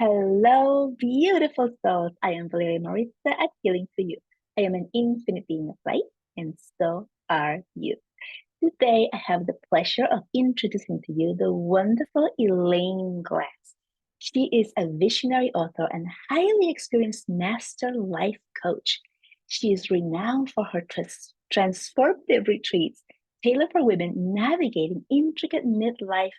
Hello, beautiful souls. I am Valeria Maritza at Healing to You. I am an infinite being of light, and so are you. Today, I have the pleasure of introducing to you the wonderful Elaine Glass. She is a visionary author and highly experienced master life coach. She is renowned for her transformative retreats tailored for women navigating intricate midlife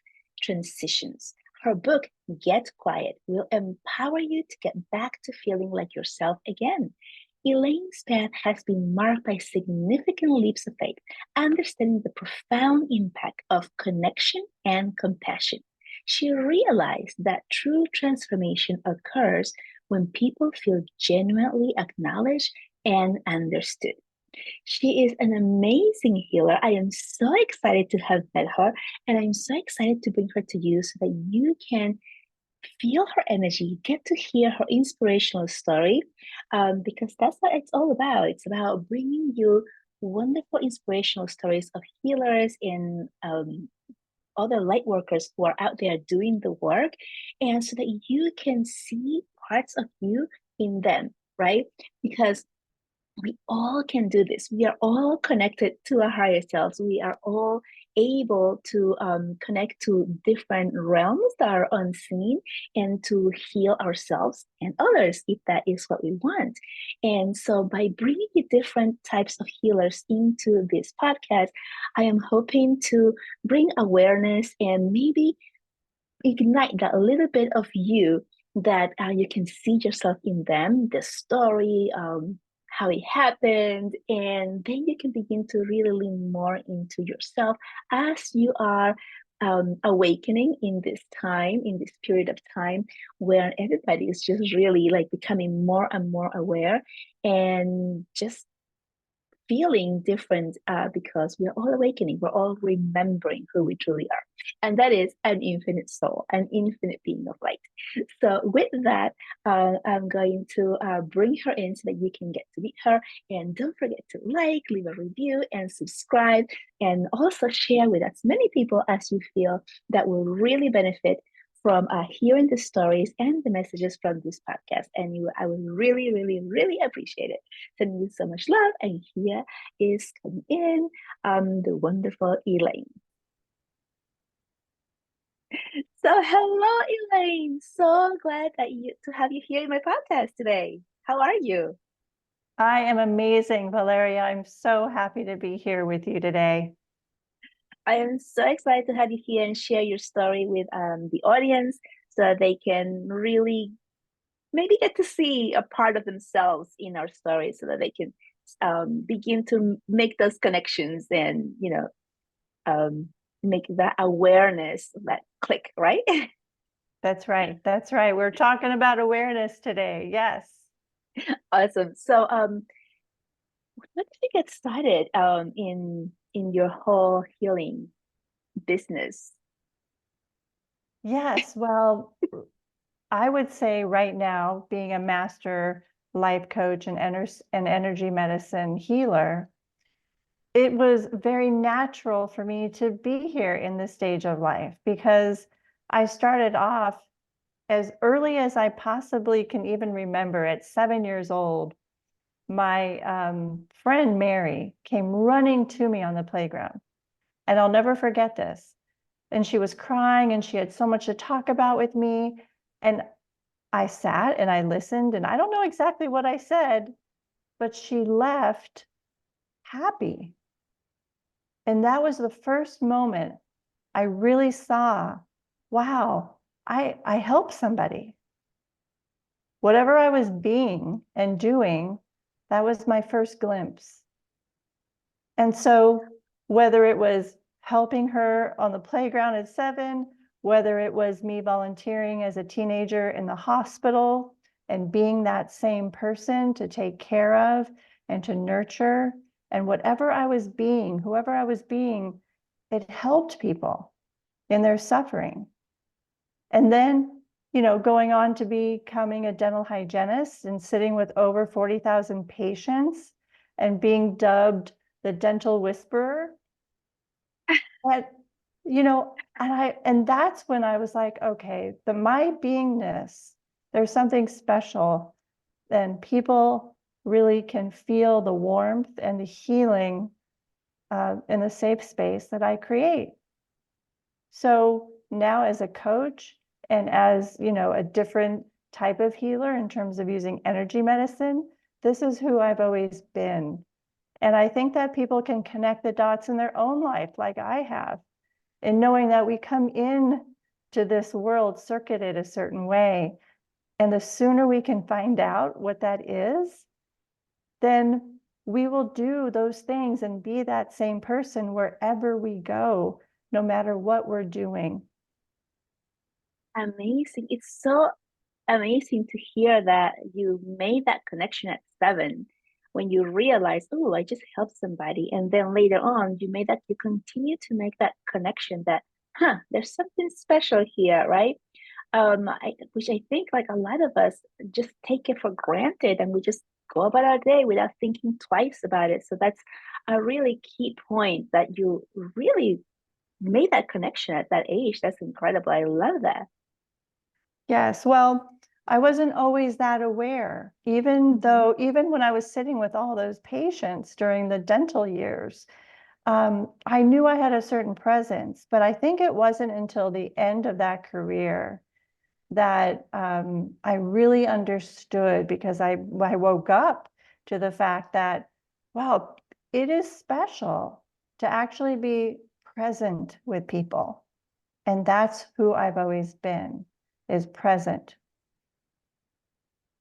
transitions. Her book, Get Quiet, will empower you to get back to feeling like yourself again. Elaine's path has been marked by significant leaps of faith, understanding the profound impact of connection and compassion. She realized that true transformation occurs when people feel genuinely acknowledged and understood. She is an amazing healer. I am so excited to have met her, and I'm so excited to bring her to you so that you can feel her energy, get to hear her inspirational story, because that's what it's all about. It's about bringing you wonderful inspirational stories of healers and other light workers who are out there doing the work, and so that you can see parts of you in them, right? Because we all can do this. We are all connected to our higher selves. We are all able to connect to different realms that are unseen and to heal ourselves and others if that is what we want. And so, by bringing the different types of healers into this podcast, I am hoping to bring awareness and maybe ignite that little bit of you that you can see yourself in them, the story, how it happened, and then you can begin to really lean more into yourself as you are awakening in this time, in this period of time where everybody is just really like becoming more and more aware and just feeling different because we're all awakening, we're all remembering who we truly are. And that is an infinite soul, an infinite being of light. So, with that, I'm going to bring her in so that you can get to meet her. And don't forget to like, leave a review, and subscribe. And also share with as many people as you feel that will really benefit from hearing the stories and the messages from this podcast. And I would really, really, really appreciate it. Sending you so much love. And here is coming in the wonderful Elaine. So hello, Elaine. So glad to have you here in my podcast today. How are you? I am amazing, Valeria. I'm so happy to be here with you today. I am so excited to have you here and share your story with the audience so they can really maybe get to see a part of themselves in our story so that they can begin to make those connections and, um, make that awareness that click, right? That's right. That's right. We're talking about awareness today. Yes. Awesome. So, when did you get started in your whole healing business? Yes. Well, I would say right now, being a master life coach and energy medicine healer, it was very natural for me to be here in this stage of life because I started off as early as I possibly can even remember at 7 years old. My friend Mary came running to me on the playground, and I'll never forget this. And she was crying, and she had so much to talk about with me. And I sat and I listened, and I don't know exactly what I said, but she left happy. And that was the first moment I really saw, wow, I helped somebody. Whatever I was being and doing, that was my first glimpse. And so whether it was helping her on the playground at 7, whether it was me volunteering as a teenager in the hospital and being that same person to take care of and to nurture, and whatever I was being, whoever I was being, it helped people in their suffering. And then, going on to becoming a dental hygienist and sitting with over 40,000 patients and being dubbed the dental whisperer. But, and that's when I was like, okay, my beingness There's something special, and people really can feel the warmth and the healing in the safe space that I create. So now as a coach and as, a different type of healer in terms of using energy medicine, this is who I've always been. And I think that people can connect the dots in their own life like I have, and knowing that we come in to this world circuited a certain way. And the sooner we can find out what that is, then we will do those things and be that same person wherever we go, no matter what we're doing. Amazing. It's so amazing to hear that you made that connection at 7 when you realize, oh, I just helped somebody. And then later on, you continue to make that connection that, there's something special here, right? Which I think like a lot of us just take it for granted and we just go about our day without thinking twice about it. So that's a really key point that you really made that connection at that age. That's incredible. I love that. Yes, well, I wasn't always that aware, even when I was sitting with all those patients during the dental years, I knew I had a certain presence, but I think it wasn't until the end of that career that I really understood, because I woke up to the fact that, wow, it is special to actually be present with people. And that's who I've always been, is present.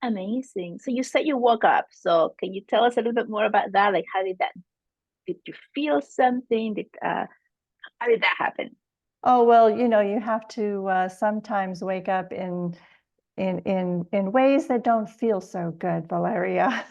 Amazing. So you said you woke up. So can you tell us a little bit more about that? Like did you feel something? How did that happen? Oh, well, you have to sometimes wake up in ways that don't feel so good, Valeria.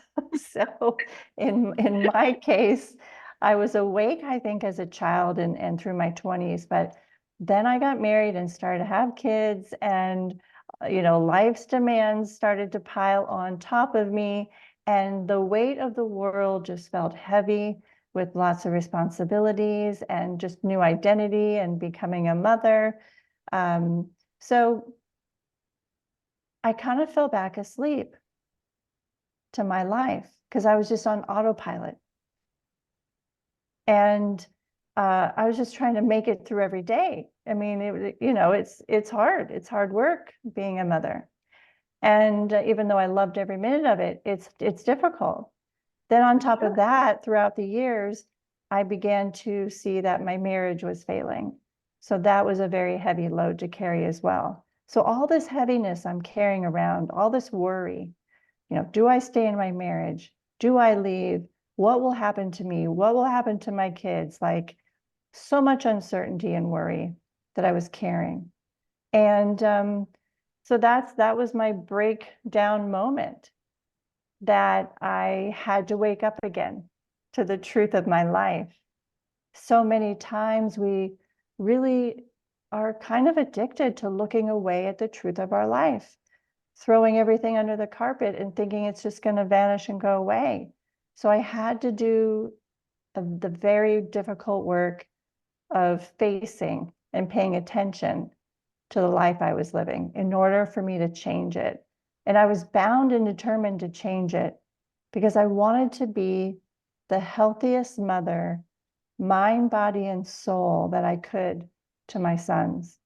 So in my case, I was awake, I think, as a child and through my 20s, but then I got married and started to have kids, and life's demands started to pile on top of me, and the weight of the world just felt heavy, with lots of responsibilities and just new identity and becoming a mother. So I kind of fell back asleep to my life because I was just on autopilot. And I was just trying to make it through every day. I mean, it's hard. It's hard work being a mother. And even though I loved every minute of it, it's difficult. Then on top of that, throughout the years, I began to see that my marriage was failing. So that was a very heavy load to carry as well. So all this heaviness I'm carrying around, all this worry, do I stay in my marriage? Do I leave? What will happen to me? What will happen to my kids? Like, so much uncertainty and worry that I was carrying. And so that was my breakdown moment, that I had to wake up again to the truth of my life. So many times we really are kind of addicted to looking away at the truth of our life, throwing everything under the carpet and thinking it's just going to vanish and go away. So I had to do the very difficult work of facing and paying attention to the life I was living in order for me to change it. And I was bound and determined to change it because I wanted to be the healthiest mother, mind, body, and soul, that I could to my sons.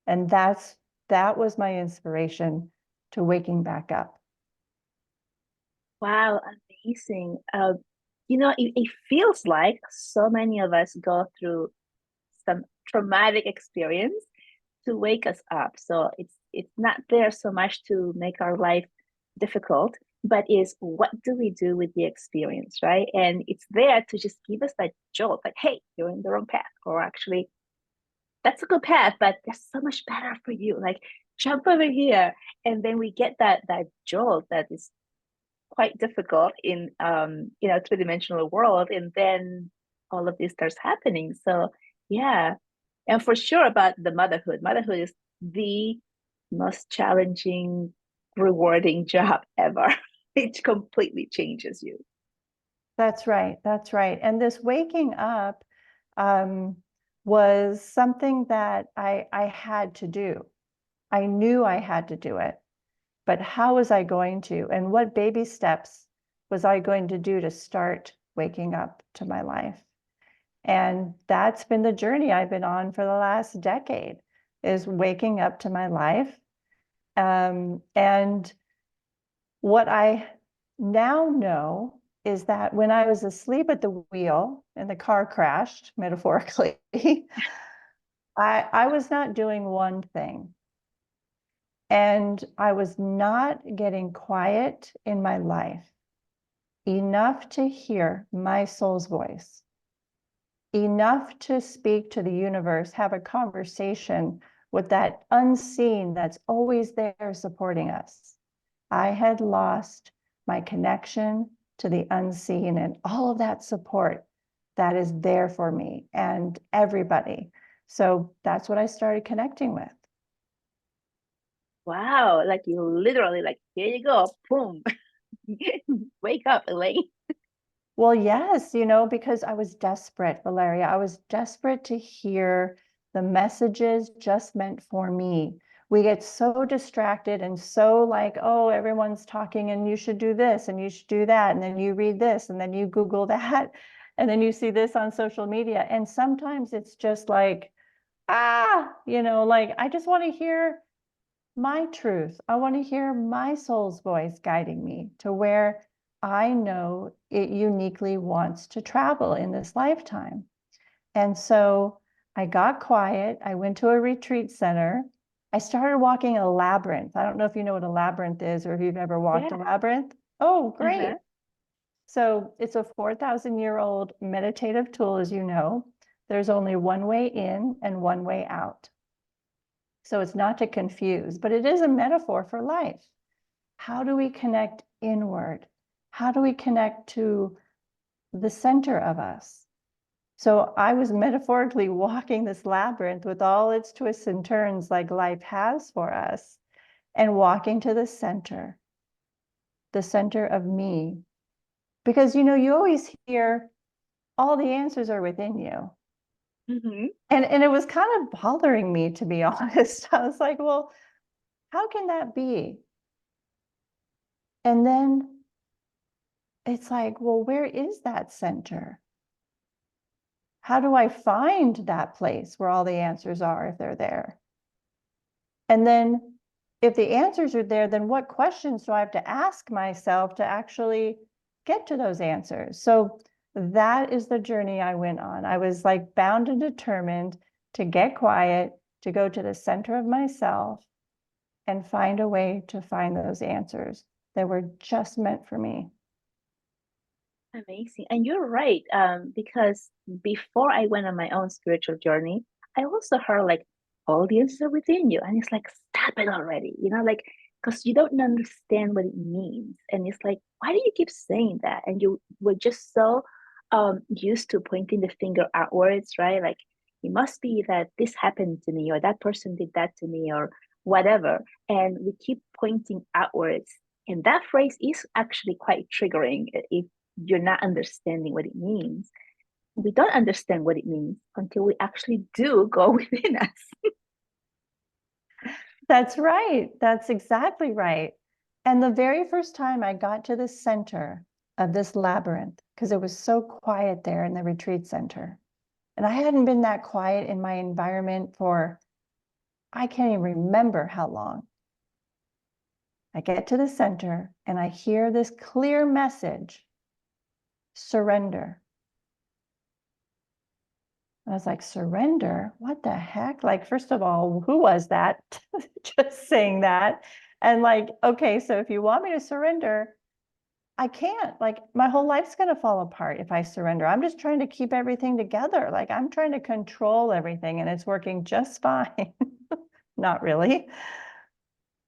And that was my inspiration to waking back up. Wow, amazing. It feels like so many of us go through some traumatic experience to wake us up. So it's not there so much to make our life difficult, but is what do we do with the experience, right? And it's there to just give us that jolt, like, hey, you're in the wrong path, or actually, that's a good path, but there's so much better for you. Like, jump over here, and then we get that jolt that is quite difficult in two-dimensional world, and then all of this starts happening. So yeah, and for sure about the motherhood is the most challenging, rewarding job ever. It completely changes you. That's right. That's right. And this waking up um, was something that I had to do. I knew I had to do it, but how was I going to? And what baby steps was I going to do to start waking up to my life? And that's been the journey I've been on for the last decade, is waking up to my life. And what I now know is that when I was asleep at the wheel and the car crashed, metaphorically, I was not doing one thing. And I was not getting quiet in my life enough to hear my soul's voice, enough to speak to the universe, have a conversation with that unseen that's always there supporting us. I had lost my connection to the unseen and all of that support that is there for me and everybody. So that's what I started connecting with. Wow, like you literally like, here you go, boom. Wake up, Elaine. Well, yes, because I was desperate, Valeria. I was desperate to hear the messages just meant for me. We get so distracted and so like, oh, everyone's talking and you should do this and you should do that. And then you read this and then you Google that. And then you see this on social media. And sometimes it's just like, like I just want to hear my truth. I want to hear my soul's voice guiding me to where I know it uniquely wants to travel in this lifetime. And so I got quiet. I went to a retreat center. I started walking a labyrinth. I don't know if you know what a labyrinth is or if you've ever walked a Yeah. labyrinth. Oh, Uh-huh. great. So it's a 4,000-year-old meditative tool, as you know. There's only one way in and one way out. So it's not to confuse, but it is a metaphor for life. How do we connect inward? How do we connect to the center of us? So I was metaphorically walking this labyrinth with all its twists and turns like life has for us, and walking to the center of me. Because, you always hear all the answers are within you. Mm-hmm. And it was kind of bothering me, to be honest. I was like, well, how can that be? And then it's like, well, where is that center? How do I find that place where all the answers are if they're there? And then if the answers are there, then what questions do I have to ask myself to actually get to those answers? So that is the journey I went on. I was like bound and determined to get quiet, to go to the center of myself and find a way to find those answers that were just meant for me. Amazing. And you're right. Because before I went on my own spiritual journey, I also heard like all the answers are within you. And it's like, stop it already, like, because you don't understand what it means. And it's like, why do you keep saying that? And you were just so used to pointing the finger outwards, right? Like, it must be that this happened to me, or that person did that to me, or whatever. And we keep pointing outwards. And that phrase is actually quite triggering if you're not understanding what it means. We don't understand what it means until we actually do go within us. That's right. That's exactly right. And the very first time I got to the center of this labyrinth, because it was so quiet there in the retreat center, and I hadn't been that quiet in my environment for, I can't even remember how long. I get to the center and I hear this clear message: surrender. I was like, surrender? What the heck? Like, first of all, who was that just saying that? And like, okay, so if you want me to surrender, I can't. Like, my whole life's going to fall apart if I surrender. I'm just trying to keep everything together. Like, I'm trying to control everything and it's working just fine. Not really.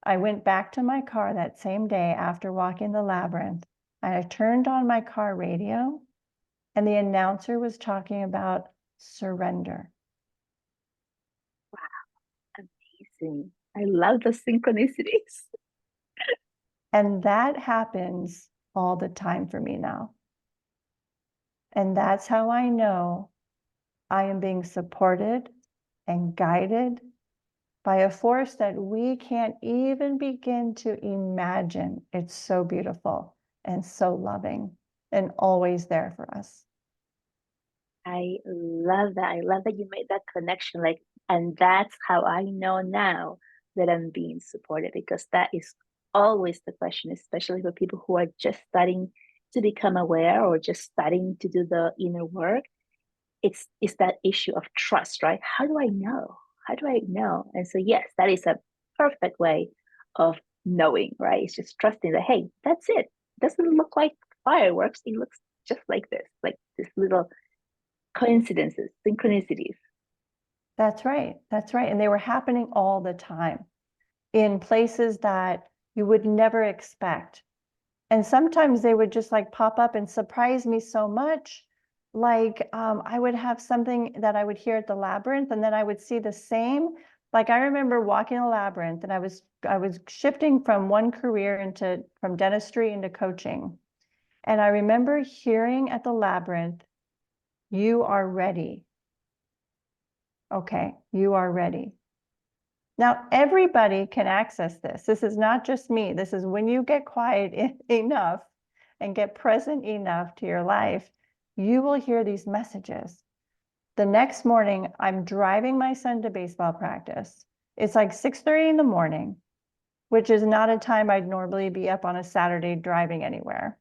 I went back to my car that same day after walking the labyrinth. I turned on my car radio and the announcer was talking about surrender. Amazing. I love the synchronicities. And that happens all the time for me now. And that's how I know I am being supported and guided by a force that we can't even begin to imagine. It's so beautiful and so loving and always there for us. I love that. I love that you made that connection. Like, and that's how I know now that I'm being supported, because that is always the question, especially for people who are just starting to become aware or just starting to do the inner work. It's that issue of trust, right? How do I know? How do I know? And so yes, that is a perfect way of knowing, right? It's just trusting that, hey, that's it. It doesn't look like fireworks. It looks just like this, like this little coincidences, synchronicities. That's right. That's right. And they were happening all the time in places that you would never expect. And sometimes they would just like pop up and surprise me so much. Like I would have something that I would hear at the labyrinth, and then I would see the same. Like I remember walking a labyrinth, and I was shifting from one career into from dentistry into coaching. And I remember hearing at the labyrinth, "You are ready." Okay, you are ready. Now, everybody can access this. This is not just me. This is when you get quiet enough and get present enough to your life, you will hear these messages. The next morning, I'm driving my son to baseball practice. It's like 6:30 in the morning, which is not a time I'd normally be up on a Saturday driving anywhere.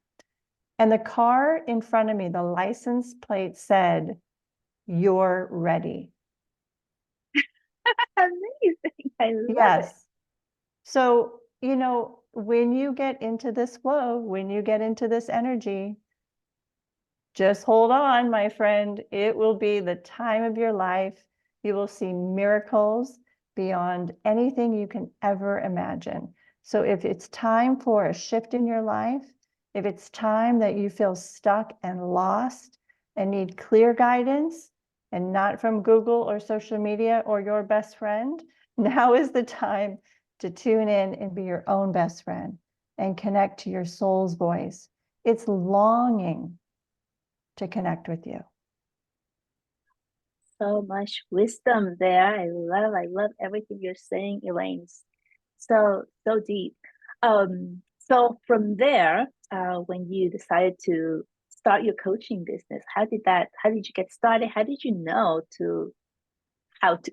And the car in front of me, the license plate said, "You're ready." Amazing. I love it. Yes. So, when you get into this flow, when you get into this energy, just hold on, my friend. It will be the time of your life. You will see miracles beyond anything you can ever imagine. So if it's time for a shift in your life, if it's time that you feel stuck and lost and need clear guidance and not from Google or social media or your best friend, now is the time to tune in and be your own best friend and connect to your soul's voice. It's longing to connect with you. So much wisdom there. I love everything you're saying, Elaine. So, so deep. So from there, when you decided to start your coaching business, how did you get started? How did you know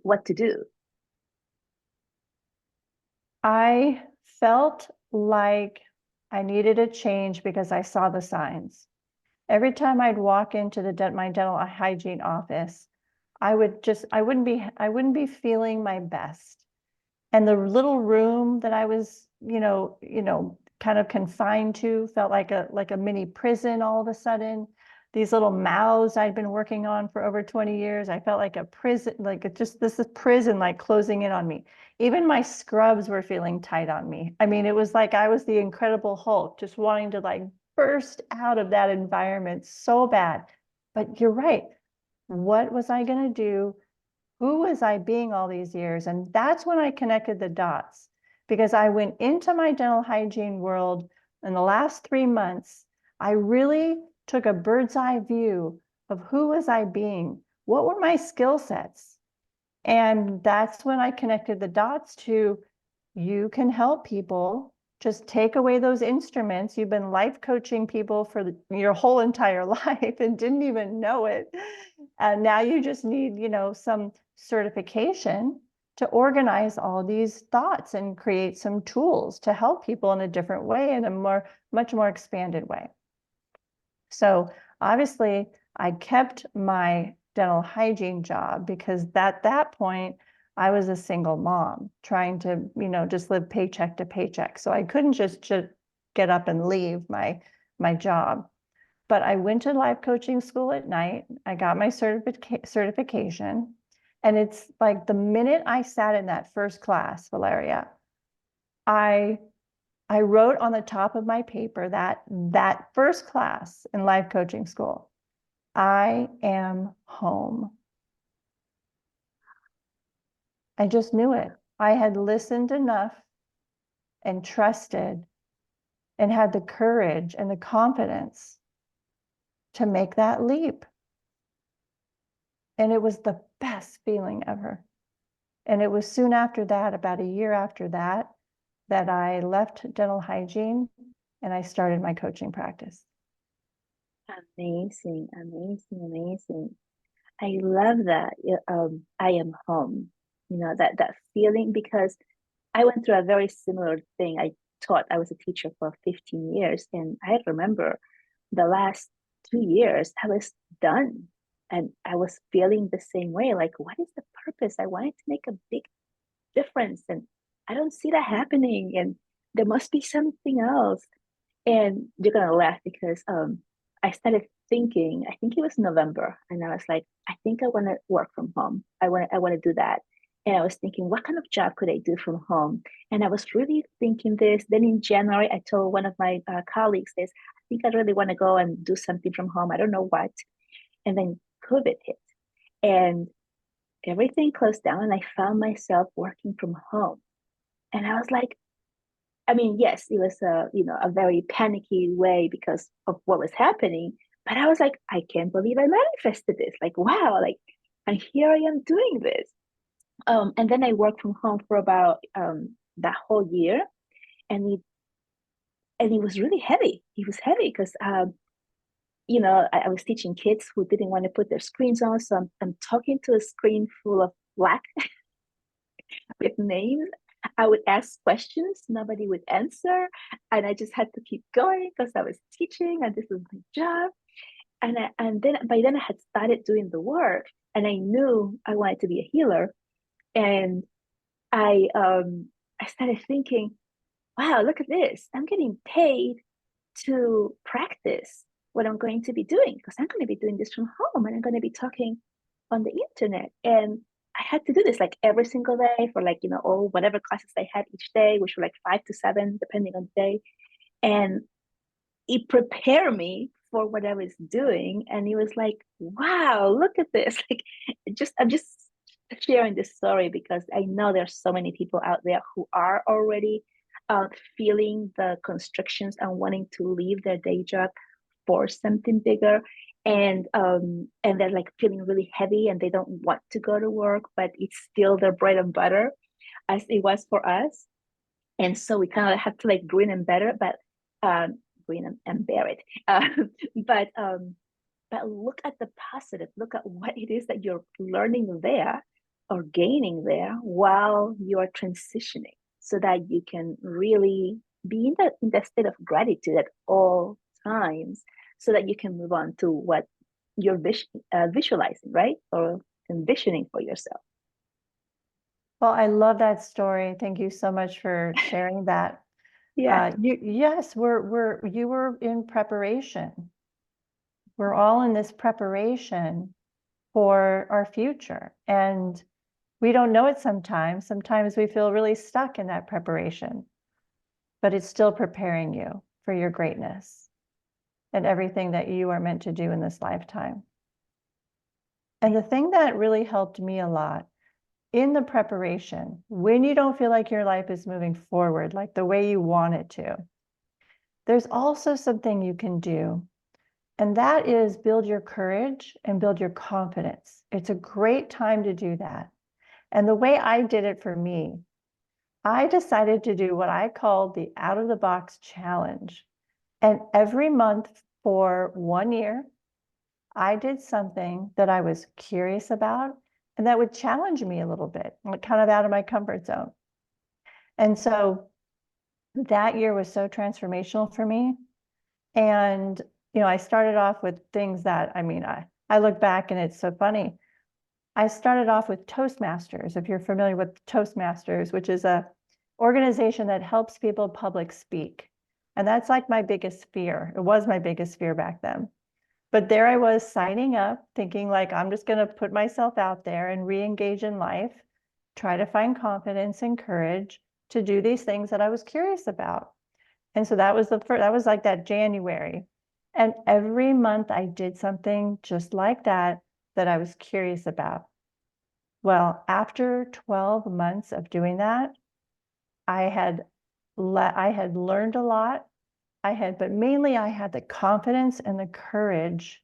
what to do? I felt like I needed a change because I saw the signs. Every time I'd walk into my dental hygiene office, I wouldn't be feeling my best. And the little room that I was, kind of confined to felt like a mini prison all of a sudden. These little mouths I'd been working on for over 20 years, I felt like a prison, like it just this is prison like closing in on me. Even my scrubs were feeling tight on me. I mean, it was like I was the Incredible Hulk, just wanting to like burst out of that environment so bad. But you're right. What was I going to do? Who was I being all these years? And that's when I connected the dots, because I went into my dental hygiene world in the last 3 months. I really took a bird's eye view of who was I being? What were my skill sets? And that's when I connected the dots to, you can help people. Just take away those instruments. You've been life coaching people for your whole entire life and didn't even know it. And now you just need, some certification to organize all these thoughts and create some tools to help people in a different way, in a much more expanded way. So obviously, I kept my dental hygiene job because at that point, I was a single mom trying to, just live paycheck to paycheck. So I couldn't just get up and leave my job. But I went to life coaching school at night. I got my certification. And it's like the minute I sat in that first class, Valeria, I I wrote on the top of my paper that first class in life coaching school, I am home. I just knew it. I had listened enough and trusted and had the courage and the confidence to make that leap. And it was the best feeling ever. And it was soon after that, about a year after that, that I left dental hygiene and I started my coaching practice. Amazing, amazing, amazing. I love that. Yeah, I am home. That feeling, because I went through a very similar thing. I was a teacher for 15 years, and I remember the last 2 years I was done, and I was feeling the same way. Like, what is the purpose? I wanted to make a big difference, and I don't see that happening, and there must be something else. And you're gonna laugh because I started thinking, I think it was November, and I was like, I think I want to work from home. I want to do that. And I was thinking, what kind of job could I do from home? And I was really thinking this. Then in January, I told one of my colleagues this, I think I really want to go and do something from home. I don't know what. And then COVID hit, and everything closed down, and I found myself working from home. And I was like, I mean, yes, it was a very panicky way because of what was happening. But I was like, I can't believe I manifested this. Like, wow, like, and here I am doing this. And then I worked from home for about that whole year, and it was really heavy. It was heavy because I was teaching kids who didn't want to put their screens on, so I'm talking to a screen full of black with names. I would ask questions, nobody would answer, and I just had to keep going because I was teaching and this was my job. And then by then I had started doing the work, and I knew I wanted to be a healer. And I started thinking, wow, look at this. I'm getting paid to practice what I'm going to be doing, because I'm going to be doing this from home, and I'm going to be talking on the internet. And I had to do this like every single day for, like, all whatever classes I had each day, which were like 5 to 7, depending on the day. And it prepared me for what I was doing. And it was like, wow, look at this. Like, I'm just sharing this story because I know there's so many people out there who are already feeling the constrictions and wanting to leave their day job for something bigger. And they're like feeling really heavy and they don't want to go to work, but it's still their bread and butter, as it was for us. And so we kind of have to like grin and bear it, but grin and bear it. But but look at the positive. Look at what it is that you're learning there or gaining there while you are transitioning, so that you can really be in that state of gratitude at all times, so that you can move on to what you're visualizing, right? Or envisioning for yourself. Well, I love that story. Thank you so much for sharing that. Yeah. Yes, you were in preparation. We're all in this preparation for our future. And we don't know it sometimes. Sometimes we feel really stuck in that preparation, but it's still preparing you for your greatness and everything that you are meant to do in this lifetime. And the thing that really helped me a lot in the preparation, when you don't feel like your life is moving forward like the way you want it to, there's also something you can do, and that is build your courage and build your confidence. It's a great time to do that. And the way I did it for me, I decided to do what I called the out of the box challenge. And every month for 1 year, I did something that I was curious about and that would challenge me a little bit, like kind of out of my comfort zone. And so that year was so transformational for me. And, I started off with things that, I look back and it's so funny. I started off with Toastmasters, if you're familiar with Toastmasters, which is a organization that helps people public speak. And that's like my biggest fear. It was my biggest fear back then. But there I was signing up, thinking like, I'm just going to put myself out there and re-engage in life, try to find confidence and courage to do these things that I was curious about. And so that was that was like that January. And every month I did something just like that I was curious about. Well, after 12 months of doing that, I had learned a lot. But mainly I had the confidence and the courage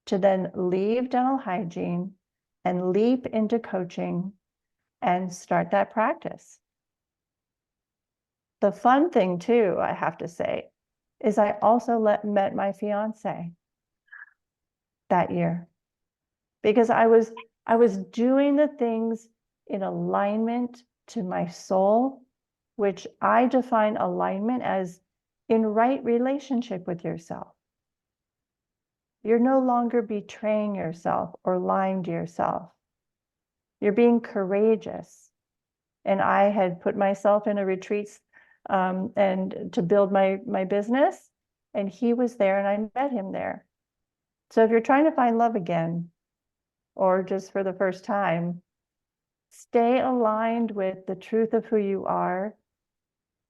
to then leave dental hygiene and leap into coaching and start that practice. The fun thing too, I have to say, is I also met my fiance that year because I was doing the things in alignment to my soul, which I define alignment as in right relationship with yourself. You're no longer betraying yourself or lying to yourself. You're being courageous. And I had put myself in a retreat and to build my business, and he was there and I met him there. So if you're trying to find love again, or just for the first time, stay aligned with the truth of who you are,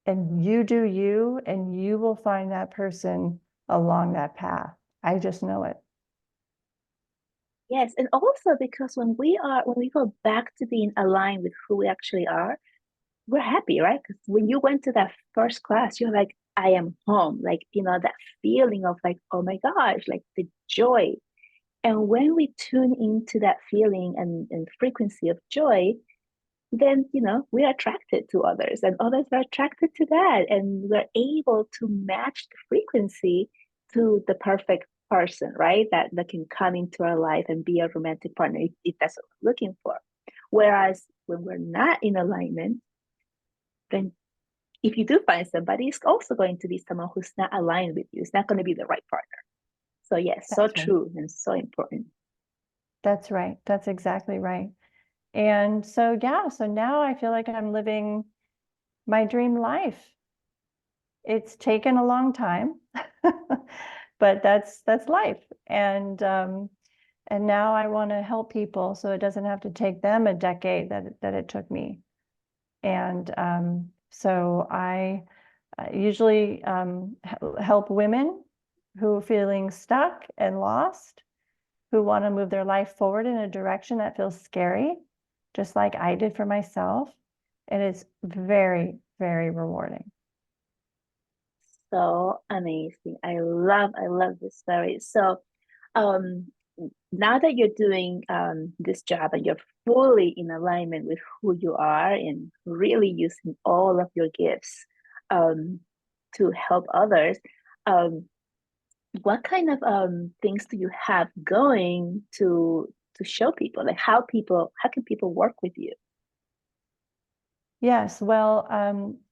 and you do you, and you will find that person along that path. I just know it. Yes, and also because when we go back to being aligned with who we actually are, we're happy, right? Because when you went to that first class, you're like, I am home. Like, that feeling of like, oh my gosh, like the joy. And when we tune into that feeling and frequency of joy, then, we are attracted to others and others are attracted to that. And we're able to match the frequency to the perfect person, right? That can come into our life and be a romantic partner if that's what we're looking for. Whereas when we're not in alignment, then if you do find somebody, it's also going to be someone who's not aligned with you. It's not going to be the right partner. So yes, so That's right. true and so important. That's right. That's exactly right. And so, yeah, so now I feel like I'm living my dream life. It's taken a long time, but that's life. And now I want to help people so it doesn't have to take them a decade that it took me. And so I usually help women who are feeling stuck and lost, who want to move their life forward in a direction that feels scary, just like I did for myself. And it's very, very rewarding. So amazing. I love this story. So um now that you're doing this job and you're fully in alignment with who you are and really using all of your gifts um to help others, um what kind of things do you have going to show people, like how can people work with you? Yes, well,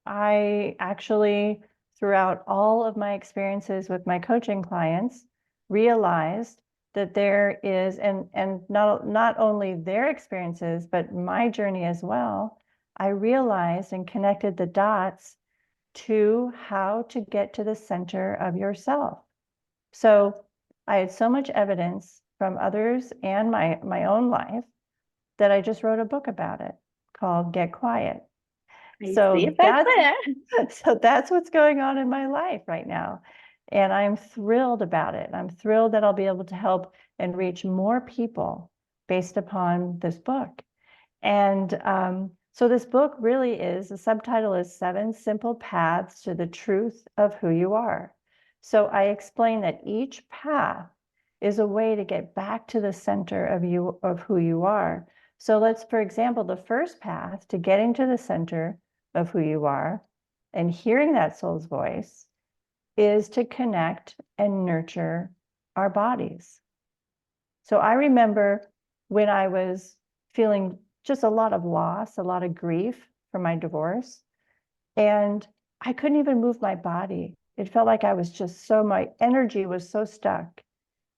I actually, throughout all of my experiences with my coaching clients, realized that there is, and not only their experiences, but my journey as well, I realized and connected the dots to how to get to the center of yourself. So I had so much evidence from others and my own life that I just wrote a book about it called Get Quiet. I see So if that's there. that's what's going on in my life right now. And I'm thrilled about it. I'm thrilled that I'll be able to help and reach more people based upon this book. And so this book really is, the subtitle is 7 Simple Paths to the Truth of Who You Are. So I explain that each path is a way to get back to the center of who you are. So let's, for example, the first path to getting to the center of who you are and hearing that soul's voice is to connect and nurture our bodies. So I remember when I was feeling just a lot of loss, a lot of grief from my divorce, and I couldn't even move my body. It felt like I was just my energy was so stuck.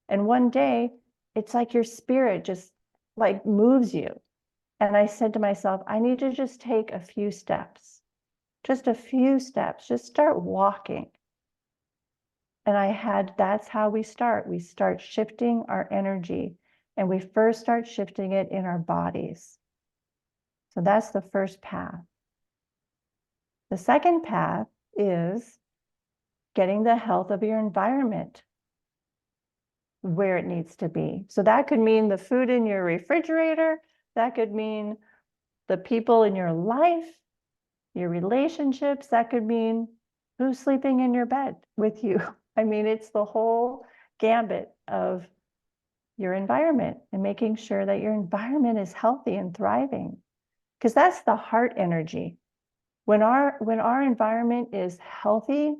And one day, it's like your spirit just like moves you. And I said to myself, I need to just take a few steps, just a few steps, just start walking. And that's how we start. We start shifting our energy, and we first start shifting it in our bodies. So that's the first path. The second path is getting the health of your environment where it needs to be. So that could mean the food in your refrigerator. That could mean the people in your life, your relationships. That could mean who's sleeping in your bed with you. I mean, it's the whole gambit of your environment and making sure that your environment is healthy and thriving. because that's the heart energy. When our environment is healthy,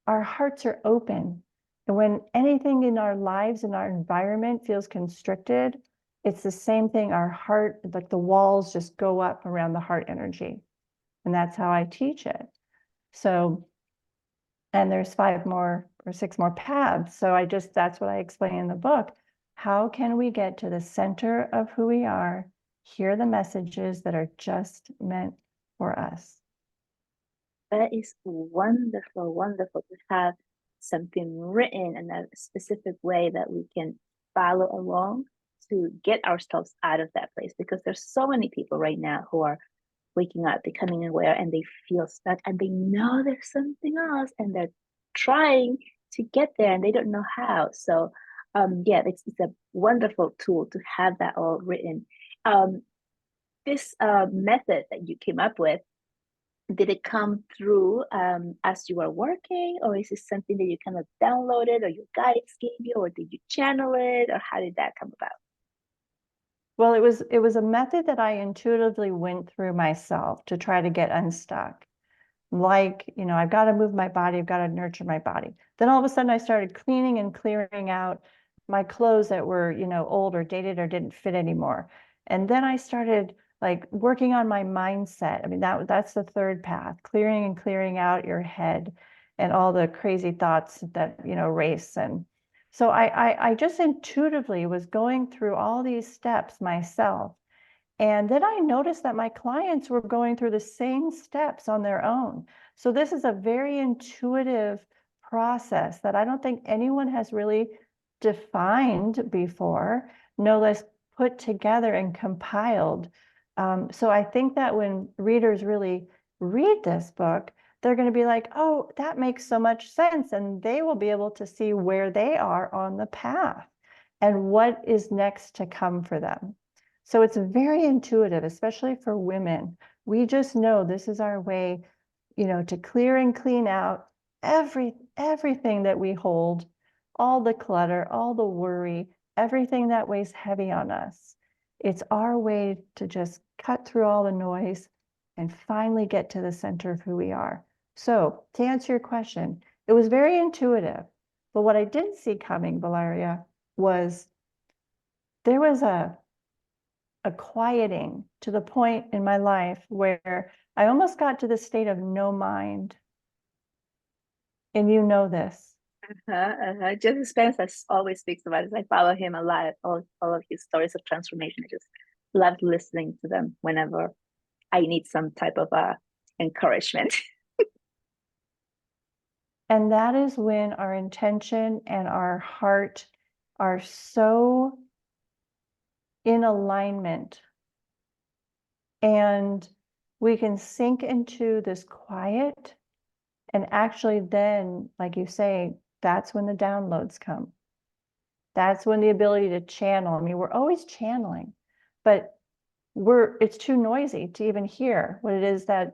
our hearts are open. And when anything in our lives and our environment feels constricted, it's the same thing. Our heart, like the walls just go up around the heart energy. And that's how I teach it. So, and there's 5 more or 6 more paths. So that's what I explain in the book. How can we get to the center of who we are, hear the messages that are just meant for us? That is wonderful, wonderful to have something written in a specific way that we can follow along to get ourselves out of that place. Because there's so many people right now who are waking up, becoming aware, and they feel stuck and they know there's something else and they're trying to get there and they don't know how. So yeah, it's a wonderful tool to have that all written. This method that you came up with, did it come through as you were working, or is it something that you kind of downloaded or your guides gave you, or did you channel it, or how did that come about? Well, it was a method that I intuitively went through myself to try to get unstuck. Like, I've got to move my body, I've got to nurture my body. Then all of a sudden I started cleaning and clearing out my clothes that were, old or dated or didn't fit anymore. And then I started like working on my mindset. I mean, that's the third path, clearing and clearing out your head and all the crazy thoughts that, race. And so I just intuitively was going through all these steps myself. And then I noticed that my clients were going through the same steps on their own. So this is a very intuitive process that I don't think anyone has really defined before, no less put together and compiled. So I think that when readers really read this book, they're going to be like, oh, that makes so much sense. And they will be able to see where they are on the path and what is next to come for them. So it's very intuitive, especially for women. We just know this is our way, to clear and clean out everything that we hold, all the clutter, all the worry, everything that weighs heavy on us. It's our way to just cut through all the noise and finally get to the center of who we are. So to answer your question, it was very intuitive. But what I didn't see coming, Valeria, was there was a quieting to the point in my life where I almost got to the state of no mind. And you know this. Jesse Spencer always speaks about it. I follow him a lot, all of his stories of transformation. I just love listening to them whenever I need some type of encouragement. And that is when our intention and our heart are so in alignment. And we can sink into this quiet. And actually, then, like you say, that's when the downloads come. That's when the ability to channel. I mean, we're always channeling, but it's too noisy to even hear what it is that,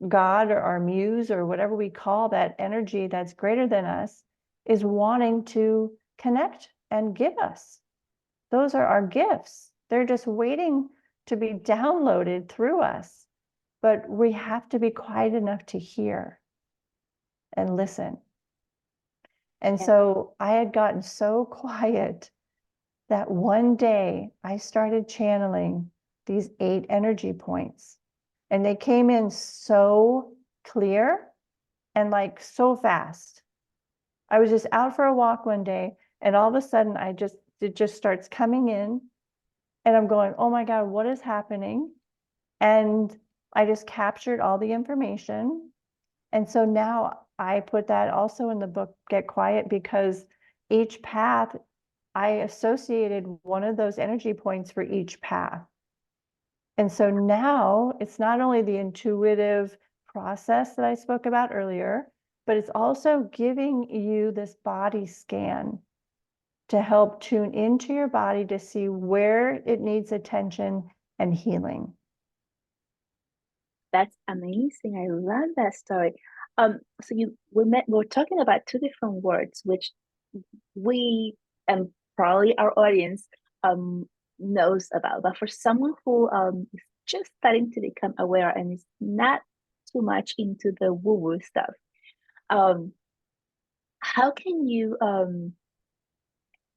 God or our muse or whatever we call that energy that's greater than us is wanting to connect and give us. Those are our gifts. They're just waiting to be downloaded through us. But we have to be quiet enough to hear and listen. And Yeah, so I had gotten so quiet that one day I started channeling these 8 energy points. And they came in so clear and like so fast. I was just out for a walk one day, and all of a sudden it just starts coming in, and I'm going, oh my God, what is happening? And I just captured all the information. And so now I put that also in the book, Get Quiet, because each path, I associated one of those energy points for each path. And so now it's not only the intuitive process that I spoke about earlier, but it's also giving you this body scan to help tune into your body to see where it needs attention and healing. that's amazing. I love that story. So we're talking about two different words, which we and probably our audience um knows about. But for someone who is just starting to become aware and is not too much into the woo-woo stuff. Um, how can you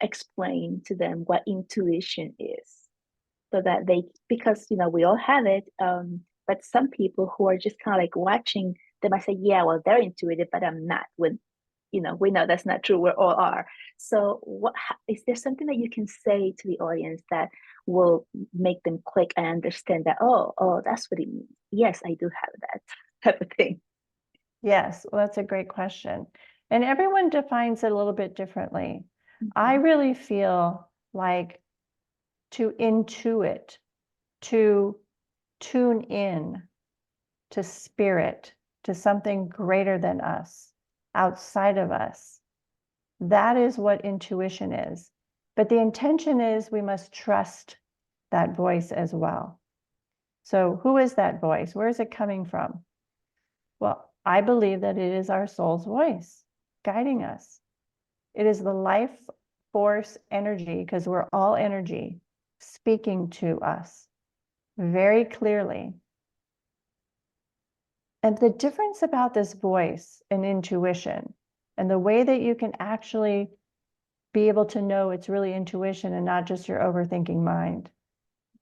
explain to them what intuition is so that they, because we all have it, but some people who are just kind of like watching, they might say, yeah, well, they're intuitive, but I'm not. When we know that's not true. We all are. So what is there something that you can say to the audience that will make them click and understand that, oh, that's what it means. Yes, I do have that type of thing. Yes, well, that's a great question. And everyone defines it a little bit differently. I Mhm. really feel like to intuit, to tune in to spirit, to something greater than us, outside of us. That is what intuition is. But the intention is we must trust that voice as well. So, who is that voice? Where is it coming from? Well, I believe that it is our soul's voice guiding us. It is the life force energy, because we're all energy, speaking to us very clearly. And the difference about this voice and intuition, and the way that you can actually be able to know it's really intuition and not just your overthinking mind,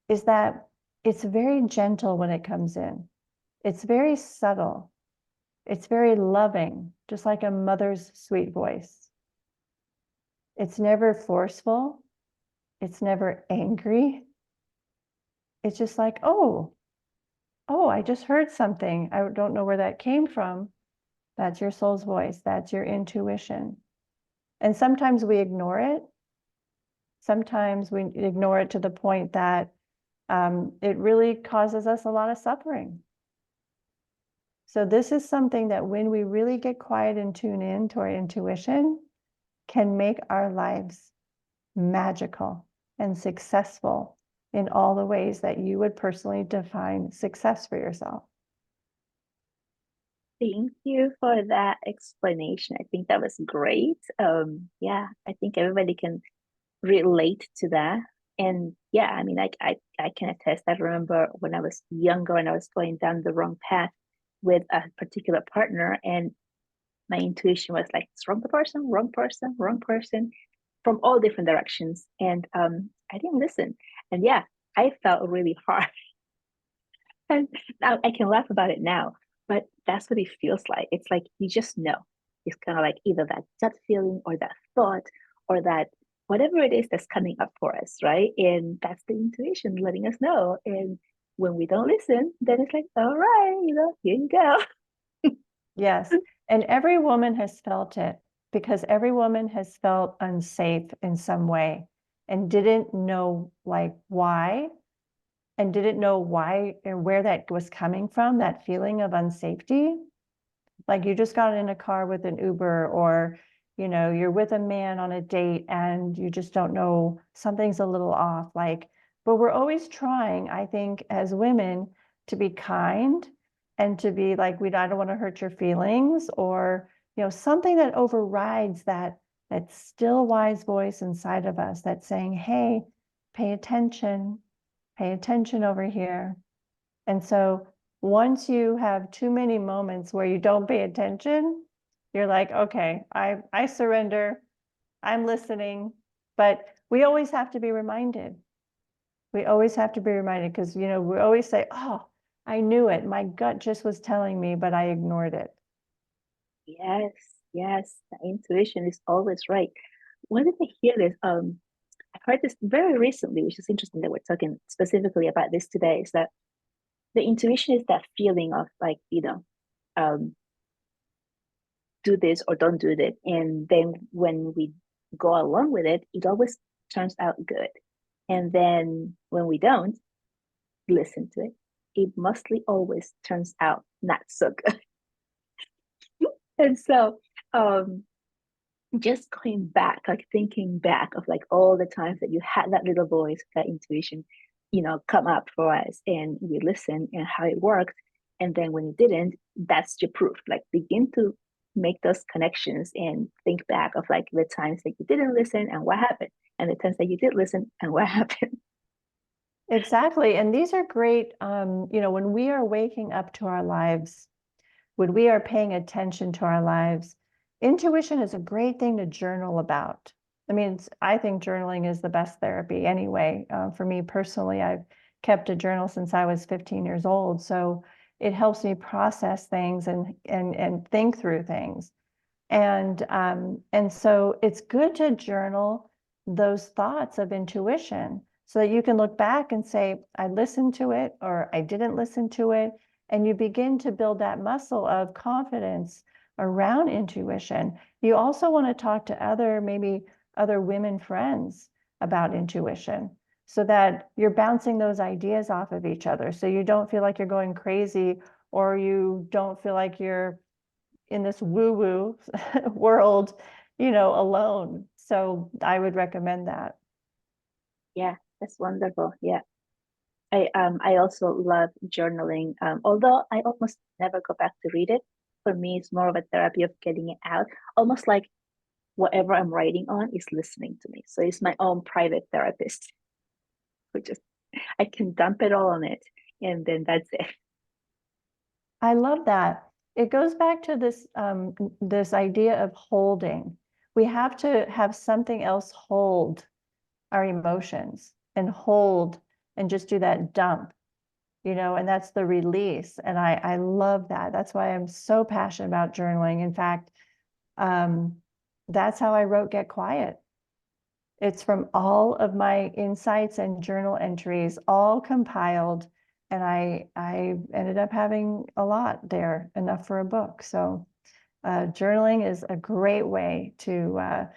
is that it's very gentle when it comes in. It's very subtle. It's very loving, just like a mother's sweet voice. It's never forceful. It's never angry. It's just like, oh, I just heard something. I don't know where that came from. That's your soul's voice. That's your intuition. And sometimes we ignore it. Sometimes we ignore it to the point that it really causes us a lot of suffering. So this is something that when we really get quiet and tune in to our intuition, can make our lives magical and successful in all the ways that you would personally define success for yourself. Thank you for that explanation. I think that was great. Yeah, I think everybody can relate to that. And yeah, I mean, I can attest. I remember when I was younger and I was going down the wrong path with a particular partner, and my intuition was like, it's wrong person, wrong person, wrong person, from all different directions. And I didn't listen. And yeah, I felt really hard. And now I can laugh about it now, but that's what it feels like. It's like you just know. It's kind of like either that gut feeling or that thought or that whatever it is that's coming up for us, right? And that's the intuition letting us know. And when we don't listen, then it's like, all right, here you go. Yes. And every woman has felt it, because every woman has felt unsafe in some way and didn't know like why, and didn't know why and where that was coming from, that feeling of unsafety. Like you just got in a car with an Uber, or you're with a man on a date and you just don't know, something's a little off. But we're always trying, I think, as women, to be kind and to be like, I don't want to hurt your feelings, or something that overrides that still wise voice inside of us that's saying, hey, pay attention, over here. And so once you have too many moments where you don't pay attention, you're like, okay, I surrender. I'm listening. But we always have to be reminded. We always have to be reminded, because we always say, oh, I knew it. My gut just was telling me, but I ignored it. Yes, yes, the intuition is always right. When did I hear this? I heard this very recently, which is interesting that we're talking specifically about this today, is that the intuition is that feeling of like, um, do this or don't do that. And then when we go along with it, it always turns out good. And then when we don't listen to it, it mostly always turns out not so good. And so just going back, like thinking back of like all the times that you had that little voice, that intuition, come up for us and we listen and how it worked. And then when you didn't, that's your proof. Like begin to make those connections and think back of like the times that you didn't listen and what happened, and the times that you did listen and what happened. Exactly. And these are great, when we are waking up to our lives, when we are paying attention to our lives, intuition is a great thing to journal about. I mean, I think journaling is the best therapy anyway. For me personally, I've kept a journal since I was 15 years old. So it helps me process things and think through things. And so it's good to journal those thoughts of intuition so that you can look back and say, I listened to it or I didn't listen to it. And you begin to build that muscle of confidence around intuition. You also want to talk to maybe other women friends about intuition so that you're bouncing those ideas off of each other. So you don't feel like you're going crazy or you don't feel like you're in this woo-woo world, alone. So I would recommend that. Yeah, that's wonderful. Yeah. I also love journaling. Although I almost never go back to read it. For me, it's more of a therapy of getting it out. Almost like whatever I'm writing on is listening to me. So it's my own private therapist, which is I can dump it all on it, and then that's it. I love that. It goes back to this idea of holding. We have to have something else hold our emotions and hold and just do that dump, and that's the release. And I love that. That's why I'm so passionate about journaling. In fact, um, that's how I wrote Get Quiet. It's from all of my insights and journal entries, all compiled, and I ended up having a lot there, enough for a book. So journaling is a great way to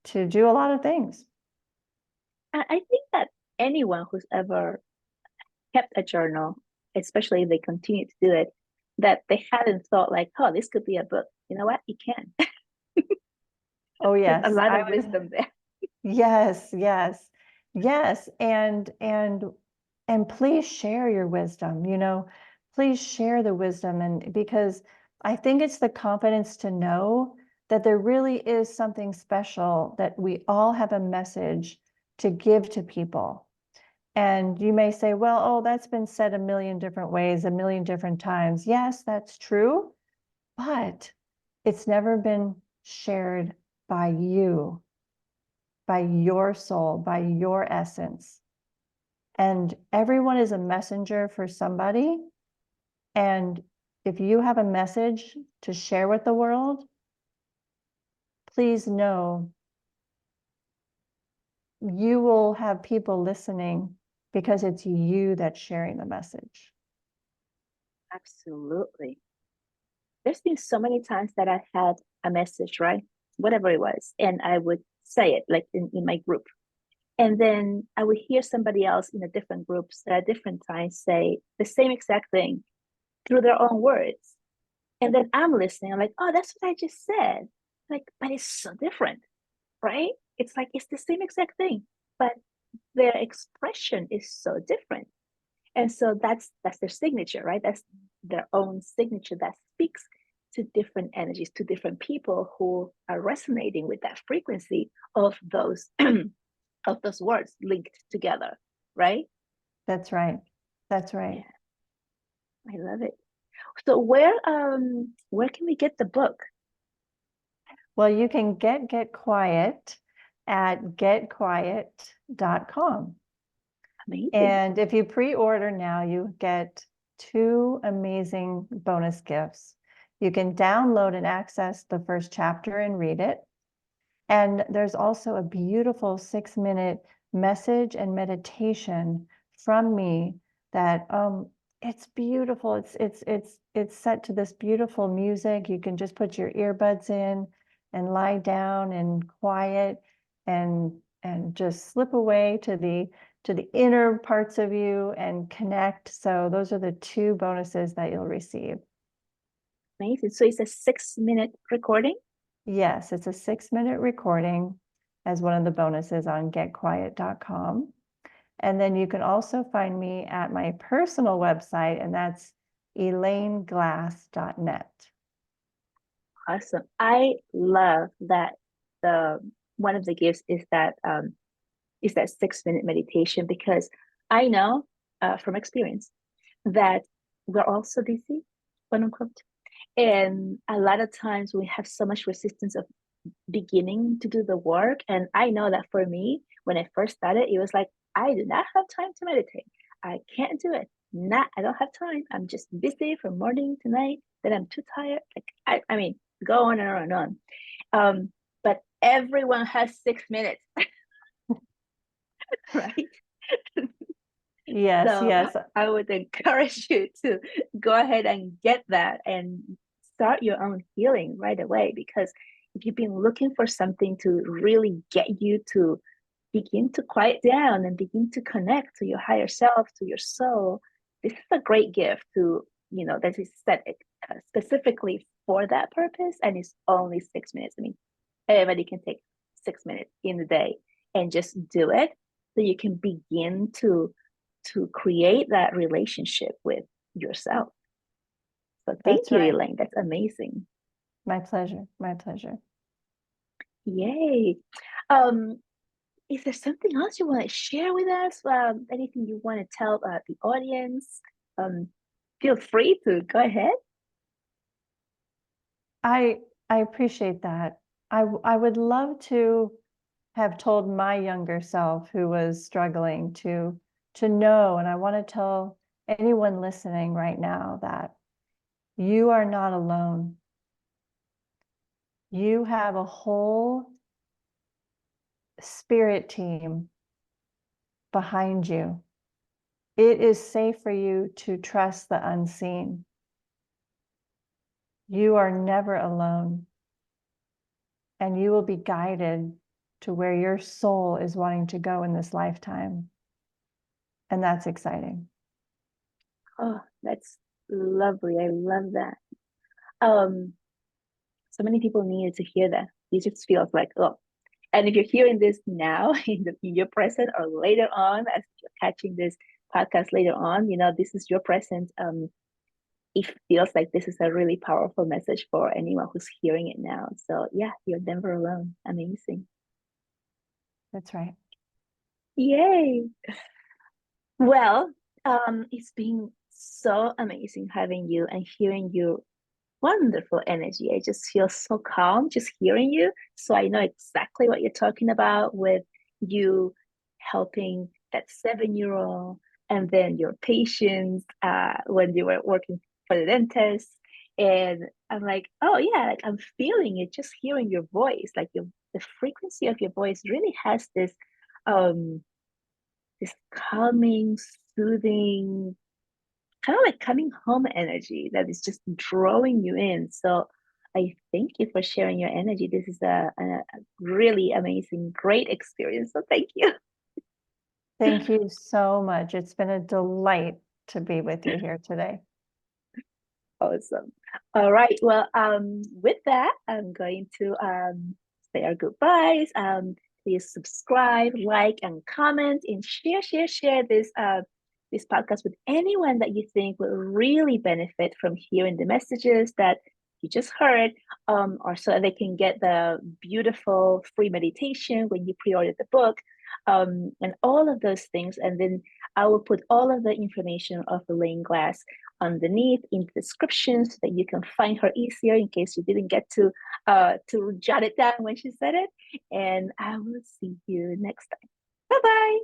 do a lot of things. I think that anyone who's ever kept a journal, especially if they continue to do it, that they hadn't thought like, oh, this could be a book. You know what? It can. Oh There's a yes, lot I of would. wisdom there. Yes, yes, yes, and please share your wisdom, please share the wisdom. And because I think it's the confidence to know that there really is something special, that we all have a message to give to people. And you may say, well, oh, that's been said a million different ways, a million different times. Yes, that's true, but it's never been shared by you, by your soul, by your essence. And everyone is a messenger for somebody. And if you have a message to share with the world, please know you will have people listening because it's you that's sharing the message. Absolutely. There's been so many times that I had a message, right? Whatever it was, and I would say it like in my group. And then I would hear somebody else in a different groups at different times say the same exact thing through their own words. And then I'm listening. I'm like, oh, that's what I just said. Like, but it's so different, right? It's like it's the same exact thing, but their expression is so different. And so that's their signature, right? That's their own signature that speaks to different energies, to different people who are resonating with that frequency of those of those words linked together, right? That's right. That's right. Yeah, I love it. So where can we get the book? Well, you can get quiet at getquiet.com. Amazing. And if you pre-order now, you get 2 amazing bonus gifts. You can download and access the first chapter and read it. And there's also a beautiful 6-minute message and meditation from me that it's beautiful. It's set to this beautiful music. You can just put your earbuds in and lie down and quiet and just slip away to the inner parts of you and connect. So those are the 2 bonuses that you'll receive. Amazing. So it's a 6-minute recording. Yes, it's a 6-minute recording as one of the bonuses on getquiet.com. And then you can also find me at my personal website, and that's elaineglass.net. Awesome. I love that the one of the gifts is that 6-minute meditation because I know from experience that we're also busy, quote unquote. And a lot of times we have so much resistance of beginning to do the work. And I know that for me, when I first started, it was like, I do not have time to meditate. I can't do it. Not, I don't have time. I'm just busy from morning to night. Then I'm too tired. Like, I mean, go on and on and on. But everyone has 6 minutes, right? Yes, So yes. I would encourage you to go ahead and get that and start your own healing right away. Because if you've been looking for something to really get you to begin to quiet down and begin to connect to your higher self, to your soul, this is a great gift to, that is set specifically for that purpose. And it's only 6 minutes. I mean, everybody can take 6 minutes in the day and just do it so you can begin to create that relationship with yourself. So thank That's you, right. Elaine. That's amazing. My pleasure. My pleasure. Yay. Um, is there something else you want to share with us? Anything you want to tell the audience? Um, feel free to go ahead. I I appreciate that. I would love to have told my younger self who was struggling to know, and I want to tell anyone listening right now that you are not alone. You have a whole spirit team behind you. It is safe for you to trust the unseen. You are never alone, and you will be guided to where your soul is wanting to go in this lifetime. And that's exciting. Oh, that's lovely. I love that. Um, so many people needed to hear that. It just feels like, oh, and if you're hearing this now in your present or later on, as you're catching this podcast later on, this is your present. It feels like this is a really powerful message for anyone who's hearing it now. So yeah, you're never alone. Amazing. That's right. Yay. Well, it's been so amazing having you and hearing your wonderful energy. I just feel so calm just hearing you. So I know exactly what you're talking about with you helping that 7-year-old and then your patients when you were working for the dentist. And I'm like, oh yeah, like I'm feeling it just hearing your voice. Like the frequency of your voice really has um this calming, soothing, kind of like coming home energy that is just drawing you in. So I thank you for sharing your energy. This is a really amazing, great experience. So thank you. Thank you so much. It's been a delight to be with you here today. Awesome. All right. Well, with that, I'm going to say our goodbyes. Please subscribe, like, and comment, and share this podcast with anyone that you think will really benefit from hearing the messages that you just heard, or so they can get the beautiful free meditation when you pre-order the book, and all of those things. And then I will put all of the information of Elaine Glass underneath in the description so that you can find her easier in case you didn't get to jot it down when she said it. And I will see you next time. Bye bye.